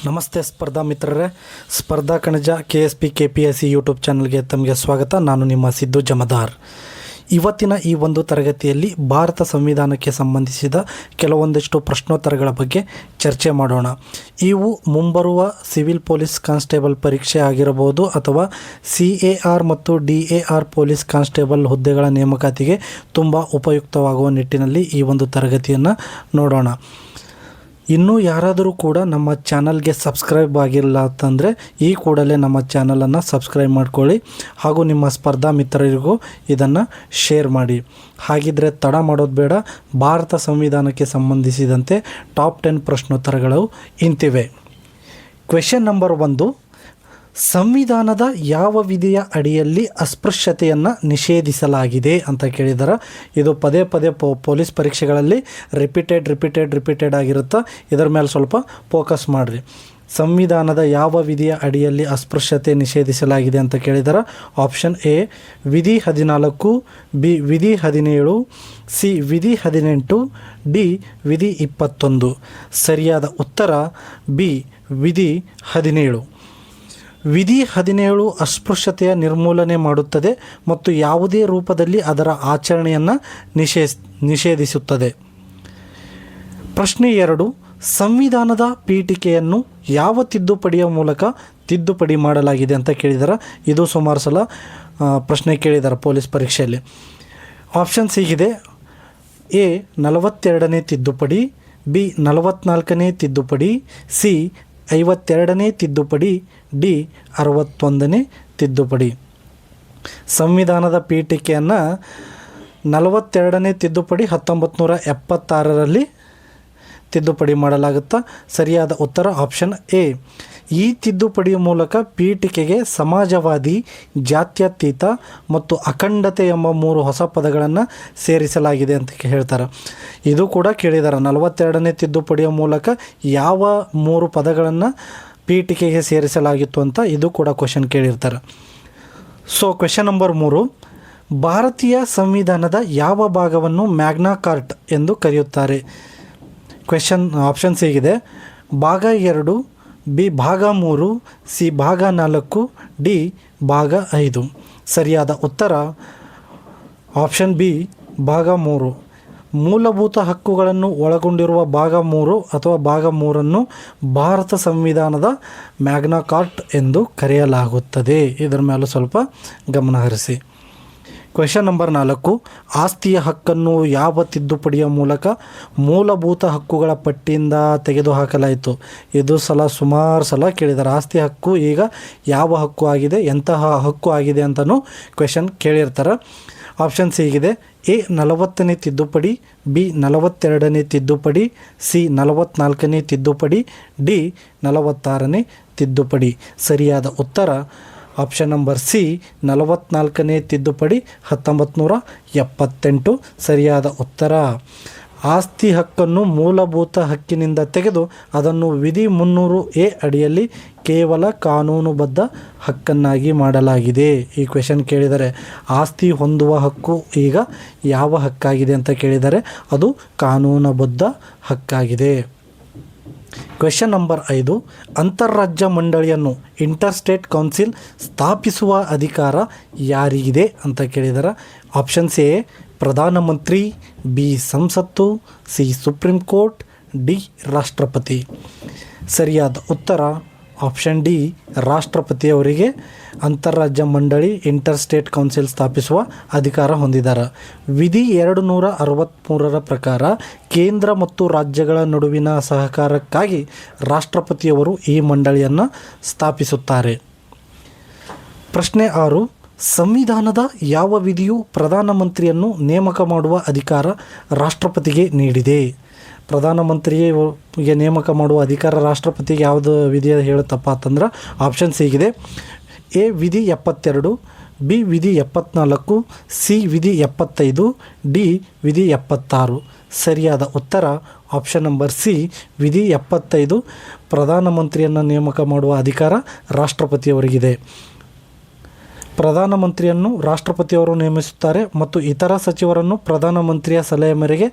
ನಮಸ್ತೆ ಸ್ಪರ್ಧಾ ಮಿತ್ರರೇ, ಸ್ಪರ್ಧಾ ಕಣಜ KSP KPSC ಯೂಟ್ಯೂಬ್ ಚಾನಲ್ಗೆ ತಮಗೆ ಸ್ವಾಗತ. ನಾನು ನಿಮ್ಮ ಸಿದ್ದು ಜಮದಾರ್. ಇವತ್ತಿನ ಈ ಒಂದು ತರಗತಿಯಲ್ಲಿ ಭಾರತ ಸಂವಿಧಾನಕ್ಕೆ ಸಂಬಂಧಿಸಿದ ಕೆಲವೊಂದಿಷ್ಟು ಪ್ರಶ್ನೋತ್ತರಗಳ ಬಗ್ಗೆ ಚರ್ಚೆ ಮಾಡೋಣ. ಇವು ಮುಂಬರುವ ಸಿವಿಲ್ ಪೊಲೀಸ್ ಕಾನ್ಸ್ಟೇಬಲ್ ಪರೀಕ್ಷೆ ಆಗಿರಬಹುದು ಅಥವಾ CAR ಮತ್ತು DAR ಪೊಲೀಸ್ ಕಾನ್ಸ್ಟೇಬಲ್ ಹುದ್ದೆಗಳ ನೇಮಕಾತಿಗೆ ತುಂಬ ಉಪಯುಕ್ತವಾಗುವ ನಿಟ್ಟಿನಲ್ಲಿ ಈ ಒಂದು ತರಗತಿಯನ್ನು ನೋಡೋಣ. ಇನ್ನೂ ಯಾರಾದರೂ ಕೂಡ ನಮ್ಮ ಚಾನಲ್ಗೆ ಸಬ್ಸ್ಕ್ರೈಬ್ ಆಗಿಲ್ಲ ಅಂತಂದರೆ ಈ ಕೂಡಲೇ ನಮ್ಮ ಚಾನಲನ್ನು ಸಬ್ಸ್ಕ್ರೈಬ್ ಮಾಡ್ಕೊಳ್ಳಿ ಹಾಗೂ ನಿಮ್ಮ ಸ್ಪರ್ಧಾ ಮಿತ್ರರಿಗೂ ಇದನ್ನು ಶೇರ್ ಮಾಡಿ. ಹಾಗಿದ್ದರೆ ತಡ ಮಾಡೋದು ಬೇಡ. ಭಾರತ ಸಂವಿಧಾನಕ್ಕೆ ಸಂಬಂಧಿಸಿದಂತೆ ಟಾಪ್ 10 ಪ್ರಶ್ನೋತ್ತರಗಳು ಇಂತಿವೆ. ಕ್ವೆಶ್ಚನ್ ನಂಬರ್ 1, ಸಂವಿಧಾನದ ಯಾವ ವಿಧಿಯ ಅಡಿಯಲ್ಲಿ ಅಸ್ಪೃಶ್ಯತೆಯನ್ನು ನಿಷೇಧಿಸಲಾಗಿದೆ ಅಂತ ಕೇಳಿದ್ದಾರೆ. ಇದು ಪದೇ ಪದೇ ಪೊಲೀಸ್ ಪರೀಕ್ಷೆಗಳಲ್ಲಿ ರಿಪೀಟೆಡ್ ಆಗಿರುತ್ತೆ. ಇದರ ಮೇಲೆ ಸ್ವಲ್ಪ ಫೋಕಸ್ ಮಾಡಿರಿ. ಸಂವಿಧಾನದ ಯಾವ ವಿಧಿಯ ಅಡಿಯಲ್ಲಿ ಅಸ್ಪೃಶ್ಯತೆ ನಿಷೇಧಿಸಲಾಗಿದೆ ಅಂತ ಕೇಳಿದ್ದಾರೆ. ಆಪ್ಷನ್ ಎ ವಿಧಿ 14, ಬಿ ವಿಧಿ 17, ಸಿ ವಿಧಿ 18, ಡಿ ವಿಧಿ 21. ಸರಿಯಾದ ಉತ್ತರ ಬಿ ವಿಧಿ 17. ವಿಧಿ 17 ಅಸ್ಪೃಶ್ಯತೆಯ ನಿರ್ಮೂಲನೆ ಮಾಡುತ್ತದೆ ಮತ್ತು ಯಾವುದೇ ರೂಪದಲ್ಲಿ ಅದರ ಆಚರಣೆಯನ್ನು ನಿಷೇಧಿಸುತ್ತದೆ. ಪ್ರಶ್ನೆ 2, ಸಂವಿಧಾನದ ಪೀಠಿಕೆಯನ್ನು ಯಾವ ತಿದ್ದುಪಡಿಯ ಮೂಲಕ ತಿದ್ದುಪಡಿ ಮಾಡಲಾಗಿದೆ ಅಂತ ಕೇಳಿದ್ದಾರೆ. ಇದು ಸುಮಾರು ಸಲ ಪ್ರಶ್ನೆ ಕೇಳಿದ್ದಾರೆ ಪೊಲೀಸ್ ಪರೀಕ್ಷೆಯಲ್ಲಿ. ಆಪ್ಷನ್ಸ್ ಹೀಗಿದೆ: ಎ 42ನೇ ತಿದ್ದುಪಡಿ, ಬಿ 44ನೇ ತಿದ್ದುಪಡಿ, ಸಿ 52ನೇ ತಿದ್ದುಪಡಿ, ಡಿ 61ನೇ ತಿದ್ದುಪಡಿ. ಸಂವಿಧಾನದ ಪೀಠಿಕೆಯನ್ನು 42ನೇ ತಿದ್ದುಪಡಿ 1976ರಲ್ಲಿ ತಿದ್ದುಪಡಿ ಮಾಡಲಾಗುತ್ತಾ. ಸರಿಯಾದ ಉತ್ತರ ಆಪ್ಷನ್ ಎ. ಈ ತಿದ್ದುಪಡಿಯ ಮೂಲಕ ಪೀಠಿಕೆಗೆ ಸಮಾಜವಾದಿ, ಜಾತ್ಯತೀತ ಮತ್ತು ಅಖಂಡತೆ ಎಂಬ 3 ಹೊಸ ಪದಗಳನ್ನು ಸೇರಿಸಲಾಗಿದೆ ಅಂತ ಹೇಳ್ತಾರೆ. ಇದು ಕೂಡ ಕೇಳಿದ್ದಾರೆ. 42ನೇ ತಿದ್ದುಪಡಿಯ ಮೂಲಕ ಯಾವ 3 ಪದಗಳನ್ನು ಪೀಠಿಕೆಗೆ ಸೇರಿಸಲಾಗಿತ್ತು ಅಂತ ಇದು ಕೂಡ ಕ್ವೆಶನ್ ಕೇಳಿರ್ತಾರೆ. ಸೊ ಕ್ವೆಶನ್ ನಂಬರ್ 3, ಭಾರತೀಯ ಸಂವಿಧಾನದ ಯಾವ ಭಾಗವನ್ನು ಮ್ಯಾಗ್ನಾ ಕಾರ್ಟ್ ಎಂದು ಕರೆಯುತ್ತಾರೆ? ಆಪ್ಷನ್ಸ್ ಹೀಗಿದೆ: ಭಾಗ 2, ಬಿ ಭಾಗ 3, ಸಿ ಭಾಗ 4, ಡಿ ಭಾಗ 5. ಸರಿಯಾದ ಉತ್ತರ ಆಪ್ಷನ್ ಬಿ ಭಾಗ 3. ಮೂಲಭೂತ ಹಕ್ಕುಗಳನ್ನು ಒಳಗೊಂಡಿರುವ ಭಾಗ 3 ಅಥವಾ ಭಾಗ 3ಅನ್ನು ಭಾರತ ಸಂವಿಧಾನದ ಮ್ಯಾಗ್ನಾ ಕಾರ್ಟ್ ಎಂದು ಕರೆಯಲಾಗುತ್ತದೆ. ಇದರ ಮೇಲೆ ಸ್ವಲ್ಪ ಗಮನ ಹರಿಸಿ. ಕ್ವೆಶನ್ ನಂಬರ್ 4, ಆಸ್ತಿಯ ಹಕ್ಕನ್ನು ಯಾವ ತಿದ್ದುಪಡಿಯ ಮೂಲಕ ಮೂಲಭೂತ ಹಕ್ಕುಗಳ ಪಟ್ಟಿಯಿಂದ ತೆಗೆದುಹಾಕಲಾಯಿತು? ಇದು ಸುಮಾರು ಸಲ ಕೇಳಿದ್ದಾರೆ. ಆಸ್ತಿ ಹಕ್ಕು ಈಗ ಯಾವ ಹಕ್ಕು ಆಗಿದೆ, ಎಂತಹ ಹಕ್ಕು ಆಗಿದೆ ಅಂತಲೂ ಕ್ವೆಶನ್ ಕೇಳಿರ್ತಾರೆ. ಆಪ್ಷನ್ಸ್ ಹೀಗಿದೆ: ಎ 40ನೇ ತಿದ್ದುಪಡಿ, ಬಿ 42ನೇ ತಿದ್ದುಪಡಿ, ಸಿ 44ನೇ ತಿದ್ದುಪಡಿ, ಡಿ 46ನೇ ತಿದ್ದುಪಡಿ. ಸರಿಯಾದ ಉತ್ತರ ಆಪ್ಷನ್ ನಂಬರ್ ಸಿ 44ನೇ ತಿದ್ದುಪಡಿ 1978. ಸರಿಯಾದ ಉತ್ತರ. ಆಸ್ತಿ ಹಕ್ಕನ್ನು ಮೂಲಭೂತ ಹಕ್ಕಿನಿಂದ ತೆಗೆದು ಅದನ್ನು ವಿಧಿ 300A ಅಡಿಯಲ್ಲಿ ಕೇವಲ ಕಾನೂನುಬದ್ಧ ಹಕ್ಕನ್ನಾಗಿ ಮಾಡಲಾಗಿದೆ. ಈ ಕ್ವೆಶನ್ ಕೇಳಿದರೆ ಆಸ್ತಿ ಹೊಂದುವ ಹಕ್ಕು ಈಗ ಯಾವ ಹಕ್ಕಾಗಿದೆ ಅಂತ ಕೇಳಿದರೆ ಅದು ಕಾನೂನುಬದ್ಧ ಹಕ್ಕಾಗಿದೆ. ಕ್ವೆಶನ್ ನಂಬರ್ 5, ಅಂತಾರಾಜ್ಯ ಮಂಡಳಿಯನ್ನು ಇಂಟರ್ಸ್ಟೇಟ್ ಕೌನ್ಸಿಲ್ ಸ್ಥಾಪಿಸುವ ಅಧಿಕಾರ ಯಾರಿಗಿದೆ ಅಂತ ಕೇಳಿದ್ದಾರೆ. ಆಪ್ಷನ್ಸ್ ಎ ಪ್ರಧಾನಮಂತ್ರಿ, ಬಿ ಸಂಸತ್ತು, ಸಿ ಸುಪ್ರೀಂ ಕೋರ್ಟ್, ಡಿ ರಾಷ್ಟ್ರಪತಿ. ಸರಿಯಾದ ಉತ್ತರ ಆಪ್ಷನ್ ಡಿ ರಾಷ್ಟ್ರಪತಿಯವರಿಗೆ ಅಂತಾರಾಜ್ಯ ಮಂಡಳಿ ಇಂಟರ್ಸ್ಟೇಟ್ ಕೌನ್ಸಿಲ್ ಸ್ಥಾಪಿಸುವ ಅಧಿಕಾರ ಹೊಂದಿದ್ದಾರೆ. ವಿಧಿ 263ರ ಪ್ರಕಾರ ಕೇಂದ್ರ ಮತ್ತು ರಾಜ್ಯಗಳ ನಡುವಿನ ಸಹಕಾರಕ್ಕಾಗಿ ರಾಷ್ಟ್ರಪತಿಯವರು ಈ ಮಂಡಳಿಯನ್ನು ಸ್ಥಾಪಿಸುತ್ತಾರೆ. ಪ್ರಶ್ನೆ 6, ಸಂವಿಧಾನದ ಯಾವ ವಿಧಿಯು ಪ್ರಧಾನಮಂತ್ರಿಯನ್ನು ನೇಮಕ ಮಾಡುವ ಅಧಿಕಾರ ರಾಷ್ಟ್ರಪತಿಗೆ ನೀಡಿದೆ? ಪ್ರಧಾನಮಂತ್ರಿಗೆ ನೇಮಕ ಮಾಡುವ ಅಧಿಕಾರ ರಾಷ್ಟ್ರಪತಿಗೆ ಯಾವುದು ವಿಧಿ ಹೇಳುತ್ತಪ್ಪ ಅಂತಂದ್ರೆ ಆಪ್ಷನ್ಸ್ ಹೀಗಿದೆ: ಎ ವಿಧಿ 72, ಬಿ ವಿಧಿ 74, ಸಿ ವಿಧಿ 75, ಡಿ ವಿಧಿ 76. ಸರಿಯಾದ ಉತ್ತರ ಆಪ್ಷನ್ ನಂಬರ್ ಸಿ ವಿಧಿ 75. ಪ್ರಧಾನಮಂತ್ರಿಯನ್ನು ನೇಮಕ ಮಾಡುವ ಅಧಿಕಾರ ರಾಷ್ಟ್ರಪತಿಯವರಿಗಿದೆ. ಪ್ರಧಾನಮಂತ್ರಿಯನ್ನು ರಾಷ್ಟ್ರಪತಿಯವರು ನೇಮಿಸುತ್ತಾರೆ ಮತ್ತು ಇತರ ಸಚಿವರನ್ನು ಪ್ರಧಾನಮಂತ್ರಿಯ ಸಲಹೆ ಮೇರೆಗೆ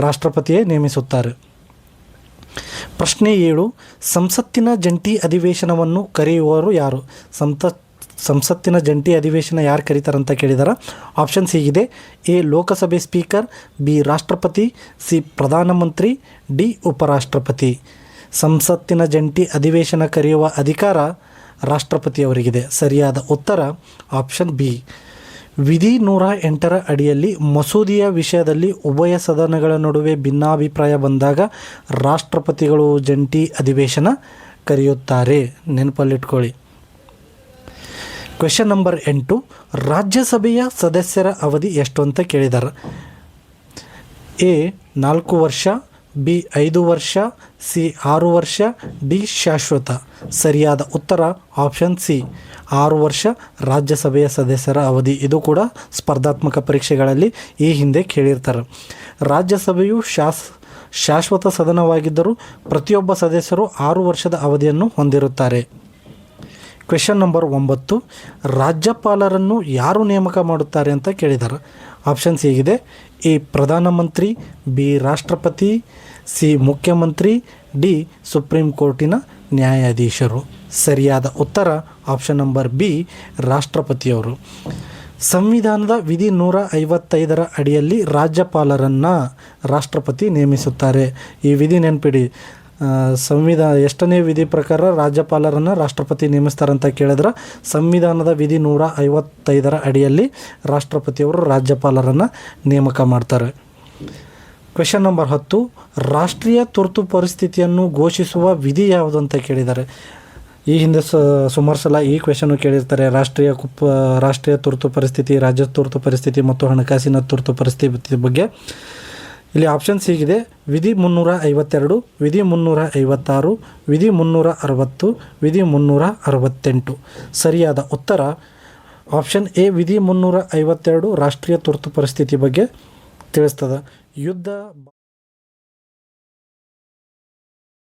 ರಾಷ್ಟ್ರಪತಿಯೇ ನೇಮಿಸುತ್ತಾರೆ. ಪ್ರಶ್ನೆ 7, ಸಂಸತ್ತಿನ ಜಂಟಿ ಅಧಿವೇಶನವನ್ನು ಕರೆಯುವವರು ಯಾರು? ಸಂಸತ್ತಿನ ಜಂಟಿ ಅಧಿವೇಶನ ಯಾರು ಕರೀತಾರಂತ ಕೇಳಿದಾರೆ. ಆಪ್ಷನ್ಸ್ ಹೀಗಿದೆ: ಎ ಲೋಕಸಭೆ ಸ್ಪೀಕರ್, ಬಿ ರಾಷ್ಟ್ರಪತಿ, ಸಿ ಪ್ರಧಾನಮಂತ್ರಿ, ಡಿ ಉಪರಾಷ್ಟ್ರಪತಿ. ಸಂಸತ್ತಿನ ಜಂಟಿ ಅಧಿವೇಶನ ಕರೆಯುವ ಅಧಿಕಾರ ರಾಷ್ಟ್ರಪತಿಯವರಿಗಿದೆ. ಸರಿಯಾದ ಉತ್ತರ ಆಪ್ಷನ್ ಬಿ. ವಿಧಿ 108ರ ಅಡಿಯಲ್ಲಿ ಮಸೂದೆಯ ವಿಷಯದಲ್ಲಿ ಉಭಯ ಸದನಗಳ ನಡುವೆ ಭಿನ್ನಾಭಿಪ್ರಾಯ ಬಂದಾಗ ರಾಷ್ಟ್ರಪತಿಗಳು ಜಂಟಿ ಅಧಿವೇಶನ ಕರೆಯುತ್ತಾರೆ. ನೆನಪಲ್ಲಿಟ್ಕೊಳ್ಳಿ. ಕ್ವೆಶ್ಚನ್ ನಂಬರ್ 8, ರಾಜ್ಯಸಭೆಯ ಸದಸ್ಯರ ಅವಧಿ ಎಷ್ಟು ಅಂತ ಕೇಳಿದ್ದಾರೆ. ಎ 4 ವರ್ಷ, ಬಿ 5 ವರ್ಷ, ಸಿ 6 ವರ್ಷ, ಡಿ ಶಾಶ್ವತ. ಸರಿಯಾದ ಉತ್ತರ ಆಪ್ಷನ್ ಸಿ, 6 ವರ್ಷ ರಾಜ್ಯಸಭೆಯ ಸದಸ್ಯರ ಅವಧಿ. ಇದು ಕೂಡ ಸ್ಪರ್ಧಾತ್ಮಕ ಪರೀಕ್ಷೆಗಳಲ್ಲಿ ಈ ಹಿಂದೆ ಕೇಳಿರ್ತಾರೆ. ರಾಜ್ಯಸಭೆಯು ಶಾಶ್ವತ ಸದನವಾಗಿದ್ದರೂ ಪ್ರತಿಯೊಬ್ಬ ಸದಸ್ಯರು 6 ವರ್ಷದ ಅವಧಿಯನ್ನು ಹೊಂದಿರುತ್ತಾರೆ. ಕ್ವೆಶ್ಚನ್ ನಂಬರ್ 9, ರಾಜ್ಯಪಾಲರನ್ನು ಯಾರು ನೇಮಕ ಮಾಡುತ್ತಾರೆ ಅಂತ ಕೇಳಿದ್ದಾರೆ. ಆಪ್ಷನ್ಸ್ ಹೀಗಿದೆ: ಎ ಪ್ರಧಾನಮಂತ್ರಿ, ಬಿ ರಾಷ್ಟ್ರಪತಿ, ಸಿ ಮುಖ್ಯಮಂತ್ರಿ, ಡಿ ಸುಪ್ರೀಂ ಕೋರ್ಟಿನ ನ್ಯಾಯಾಧೀಶರು. ಸರಿಯಾದ ಉತ್ತರ ಆಪ್ಷನ್ ನಂಬರ್ ಬಿ, ರಾಷ್ಟ್ರಪತಿಯವರು. ಸಂವಿಧಾನದ ವಿಧಿ 155ರ ಅಡಿಯಲ್ಲಿ ರಾಜ್ಯಪಾಲರನ್ನು ರಾಷ್ಟ್ರಪತಿ ನೇಮಿಸುತ್ತಾರೆ. ಈ ವಿಧಿ ನೆನಪಿಡಿ. ಎಷ್ಟನೇ ವಿಧಿ ಪ್ರಕಾರ ರಾಜ್ಯಪಾಲರನ್ನು ರಾಷ್ಟ್ರಪತಿ ನೇಮಿಸ್ತಾರಂತ ಕೇಳಿದ್ರೆ ಸಂವಿಧಾನದ ವಿಧಿ 155ರ ಅಡಿಯಲ್ಲಿ ರಾಷ್ಟ್ರಪತಿಯವರು ರಾಜ್ಯಪಾಲರನ್ನು ನೇಮಕ ಮಾಡ್ತಾರೆ. ಕ್ವೆಶ್ಚನ್ ನಂಬರ್ 10, ರಾಷ್ಟ್ರೀಯ ತುರ್ತು ಪರಿಸ್ಥಿತಿಯನ್ನು ಘೋಷಿಸುವ ವಿಧಿ ಯಾವುದು ಅಂತ ಕೇಳಿದ್ದಾರೆ. ಈ ಹಿಂದೆ ಸುಮಾರು ಸಲ ಈ ಕ್ವೆಶನ್ನು ಕೇಳಿರ್ತಾರೆ. ರಾಷ್ಟ್ರೀಯ ತುರ್ತು ಪರಿಸ್ಥಿತಿ, ರಾಜ್ಯ ತುರ್ತು ಪರಿಸ್ಥಿತಿ ಮತ್ತು ಹಣಕಾಸಿನ ತುರ್ತು ಪರಿಸ್ಥಿತಿ ಬಗ್ಗೆ. ಇಲ್ಲಿ ಆಪ್ಷನ್ಸ್ ಹೀಗಿದೆ: ವಿಧಿ 352, ವಿಧಿ 356, ವಿಧಿ 360, ವಿಧಿ 368. ಸರಿಯಾದ ಉತ್ತರ ಆಪ್ಷನ್ ಎ, ವಿಧಿ 352 ರಾಷ್ಟ್ರೀಯ ತುರ್ತು ಪರಿಸ್ಥಿತಿ ಬಗ್ಗೆ ತಿಳಿಸ್ತದೆ. ಯುದ್ಧ